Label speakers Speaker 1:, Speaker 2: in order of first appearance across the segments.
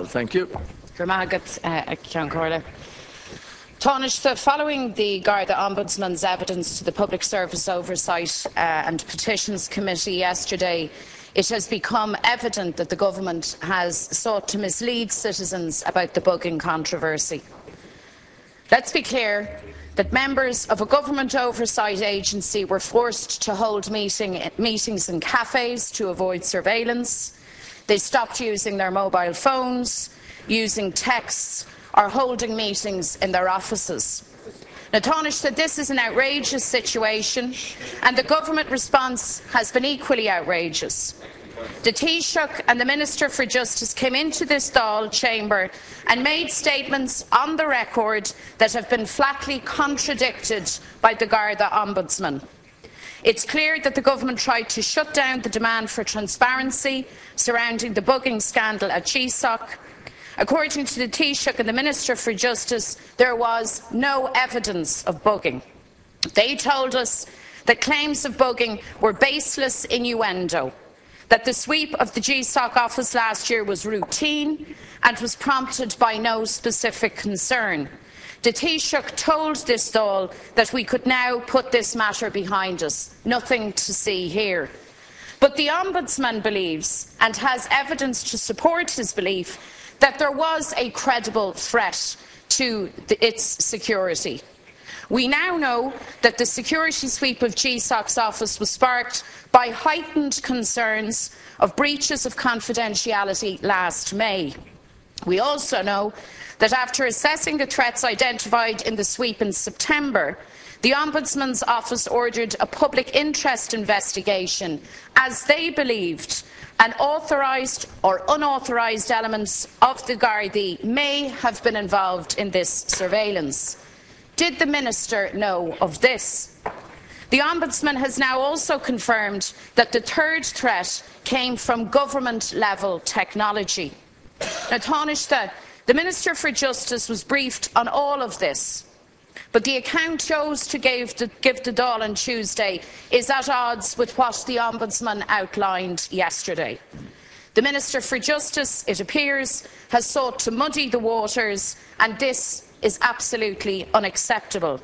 Speaker 1: Thank you.
Speaker 2: Tánaiste, following the Garda Ombudsman's evidence to the Public Service Oversight and Petitions Committee yesterday, it has become evident that the Government has sought to mislead citizens about the bugging controversy. Let's be clear that members of a government oversight agency were forced to hold meetings in cafes to avoid surveillance. They stopped using their mobile phones, using texts, or holding meetings in their offices. Now, Tánaiste, this is an outrageous situation, and the government response has been equally outrageous. The Taoiseach and the Minister for Justice came into this Dáil chamber and made statements on the record that have been flatly contradicted by the Garda Ombudsman. It's clear that the government tried to shut down the demand for transparency surrounding the bugging scandal at GSOC. According to the Taoiseach and the Minister for Justice, there was no evidence of bugging. They told us that claims of bugging were baseless innuendo, that the sweep of the GSOC office last year was routine and was prompted by no specific concern. The Taoiseach told this Dáil that we could now put this matter behind us. Nothing to see here. But the Ombudsman believes, and has evidence to support his belief, that there was a credible threat to its security. We now know that the security sweep of GSOC's office was sparked by heightened concerns of breaches of confidentiality last May. We also know that after assessing the threats identified in the sweep in September, the Ombudsman's office ordered a public interest investigation as they believed and authorised or unauthorised elements of the Gardaí may have been involved in this surveillance. Did the Minister know of this? The Ombudsman has now also confirmed that the third threat came from government-level technology. Now, Tánaiste, the Minister for Justice was briefed on all of this, but the account chose to give the Dáil on Tuesday is at odds with what the Ombudsman outlined yesterday. The Minister for Justice, it appears, has sought to muddy the waters, and this is absolutely unacceptable.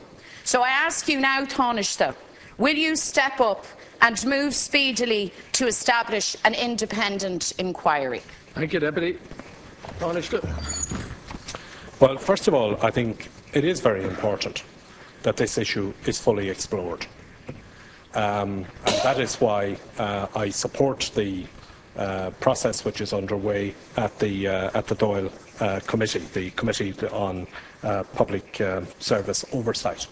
Speaker 2: So I ask you now, Tánaiste, will you step up and move speedily to establish an independent inquiry?
Speaker 1: Thank you, Deputy. Tánaiste.
Speaker 3: Well, first of all, I think it is very important that this issue is fully explored. And that is why I support the process which is underway at the Dáil Committee, the Committee on Public Service Oversight.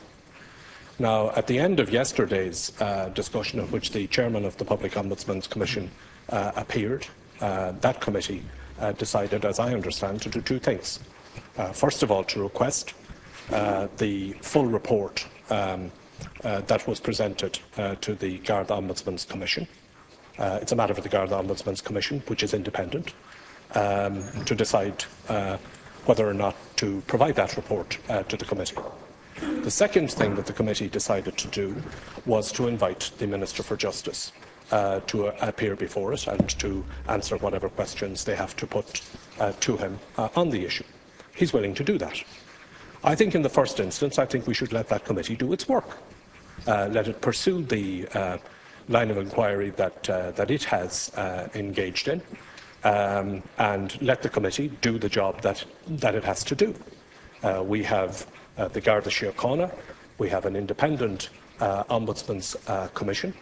Speaker 3: Now, at the end of yesterday's discussion, at which the Chairman of the Public Ombudsman's Commission appeared, that committee decided, as I understand, to do two things. First of all, to request the full report that was presented to the Garda Ombudsman's Commission. It's a matter for the Garda Ombudsman's Commission, which is independent, to decide whether or not to provide that report to the committee. The second thing that the committee decided to do was to invite the Minister for Justice to appear before it and to answer whatever questions they have to put to him on the issue. He's willing to do that. I think in the first instance, I think we should let that committee do its work. Let it pursue the line of inquiry that it has engaged in, and let the committee do the job that it has to do. We have the Garda Síochána, we have an independent Ombudsman's Commission.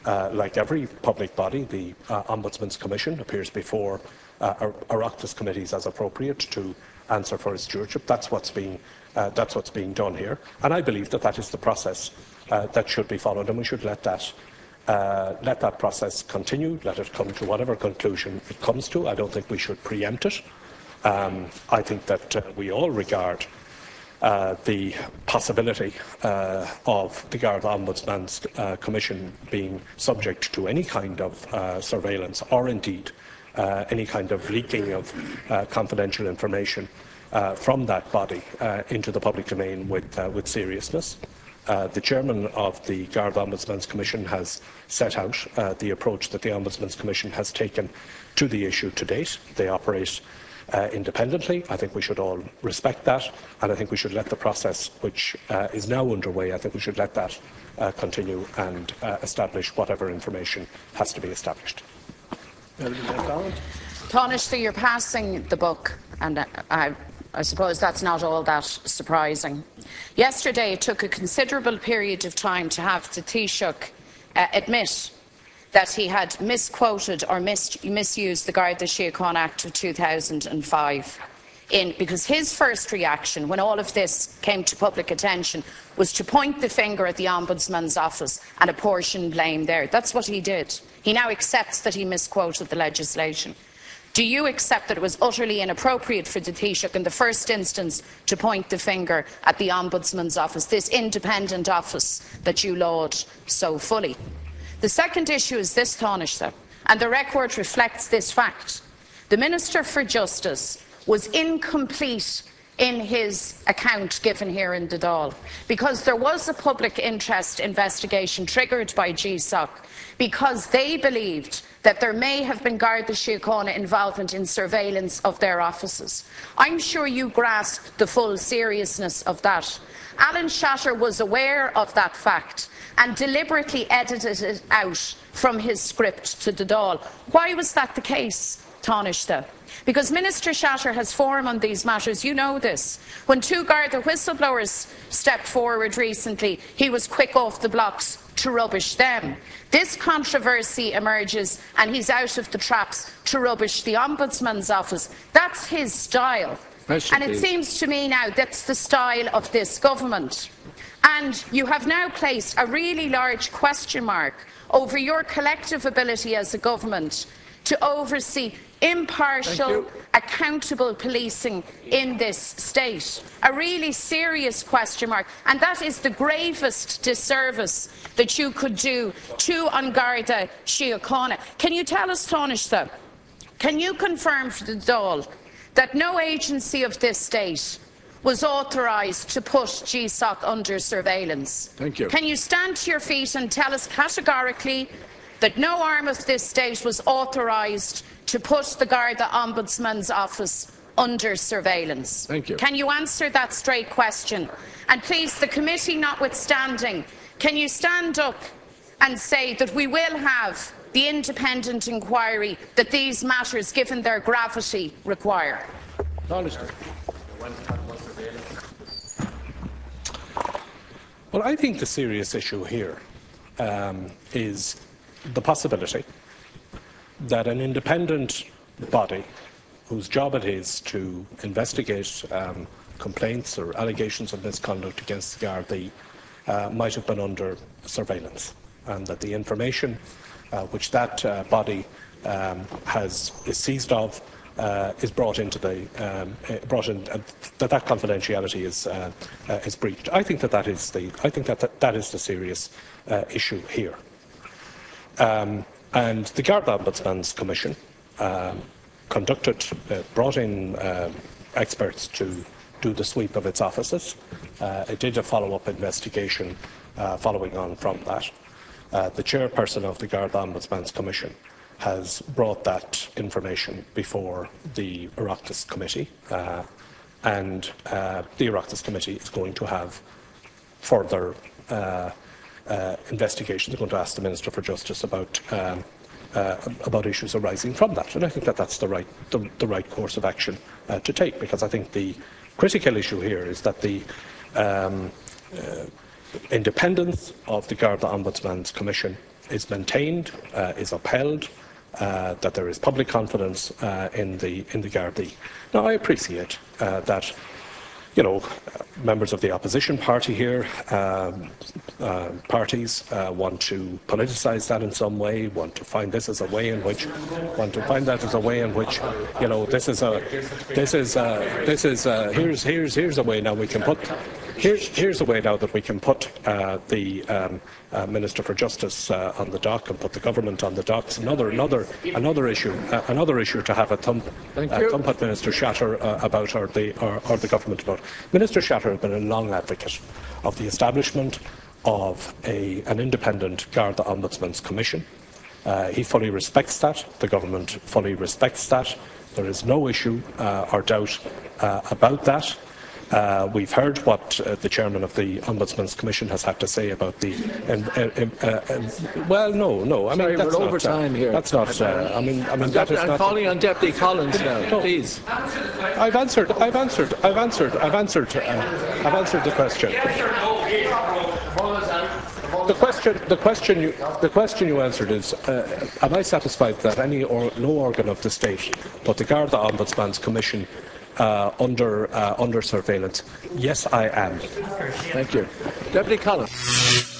Speaker 3: Like every public body, the Ombudsman's Commission appears before Oireachtas committees as appropriate to answer for its stewardship. That's what's being done here, and I believe that that is the process that should be followed, and we should let that process continue. Let it come to whatever conclusion it comes to. I don't think we should preempt it. I think that we all regard the possibility of the Garda Ombudsman's Commission being subject to any kind of surveillance, or indeed any kind of leaking of confidential information from that body into the public domain with seriousness. The chairman of the Garda Ombudsman's Commission has set out the approach that the Ombudsman's Commission has taken to the issue to date. They operate independently. I think we should all respect that, and I think we should let the process, which is now underway, I think we should let that continue and establish whatever information has to be established.
Speaker 2: Tánaiste, you're passing the buck, and I suppose that's not all that surprising. Yesterday, it took a considerable period of time to have the Taoiseach admit that he had misquoted or misused the Garda Síochána Act of 2005. Because his first reaction, when all of this came to public attention, was to point the finger at the Ombudsman's office and apportion blame there. That's what he did. He now accepts that he misquoted the legislation. Do you accept that it was utterly inappropriate for the Taoiseach in the first instance to point the finger at the Ombudsman's office, this independent office that you laud so fully? The second issue is this, Tánaiste, and the record reflects this fact. The Minister for Justice was incomplete in his account given here in the Dáil, because there was a public interest investigation triggered by GSOC because they believed that there may have been Garda Síochána involvement in surveillance of their offices. I'm sure you grasped the full seriousness of that. Alan Shatter was aware of that fact and deliberately edited it out from his script to the Dáil. Why was that the case, Tánaiste? Because Minister Shatter has forum on these matters. You know this. When two Garda whistleblowers stepped forward recently, he was quick off the blocks to rubbish them. This controversy emerges and he's out of the traps to rubbish the Ombudsman's office. That's his style. And it seems to me now that's the style of this government. And you have now placed a really large question mark over your collective ability as a government to oversee impartial, accountable policing in this state. A really serious question mark, and that is the gravest disservice that you could do to Garda Síochána. Can you tell us, Tánaiste, can you confirm for the Dáil that no agency of this state was authorised to put GSOC under surveillance?
Speaker 1: Thank you.
Speaker 2: Can you stand to your feet and tell us categorically that no arm of this state was authorised to put the Garda Ombudsman's office under surveillance?
Speaker 1: Thank you.
Speaker 2: Can you answer that straight question? And please, the committee notwithstanding, can you stand up and say that we will have the independent inquiry that these matters, given their gravity, require?
Speaker 1: Tánaiste.
Speaker 3: Well, I think the serious issue here is the possibility that an independent body whose job it is to investigate complaints or allegations of misconduct against the Gardaí might have been under surveillance, and that the information which that body is seized of is brought into the that confidentiality is breached. I think that is the serious issue here. And the Garda Ombudsman's Commission brought in experts to do the sweep of its offices. It did a follow-up investigation following on from that. The chairperson of the Garda Ombudsman's Commission has brought that information before the Oireachtas Committee, and the Oireachtas Committee is going to have further investigations. They're going to ask the Minister for Justice about issues arising from that, and I think that that's the right course of action to take, because I think the critical issue here is that the independence of the Garda Ombudsman's Commission is maintained, is upheld, that there is public confidence in the Gardaí. Now, I appreciate that, you know, members of the opposition party here, parties want to politicise that in some way, want to find this as a way in which, you know, here's a way now we can put. Here's a way now that we can put the Minister for Justice on the dock and put the government on the docks. Another issue to have a thump at Minister Shatter about, or the government about. Minister Shatter has been a long advocate of the establishment of an independent Garda Ombudsman's Commission. He fully respects that. The government fully respects that. There is no issue or doubt about that. We've heard what the chairman of the Ombudsman's Commission has had to say about the. Well, no. I mean,
Speaker 1: sorry,
Speaker 3: that's
Speaker 1: we're
Speaker 3: not
Speaker 1: over time here.
Speaker 3: That's not. I mean, that is
Speaker 1: I'm
Speaker 3: not.
Speaker 1: calling on Deputy Collins now.
Speaker 3: No.
Speaker 1: Please.
Speaker 3: I've answered the question. The question you answered is, am I satisfied that no organ of the state, but the Garda Ombudsman's Commission, under surveillance? Yes, I am.
Speaker 1: Thank you. Deputy Collins.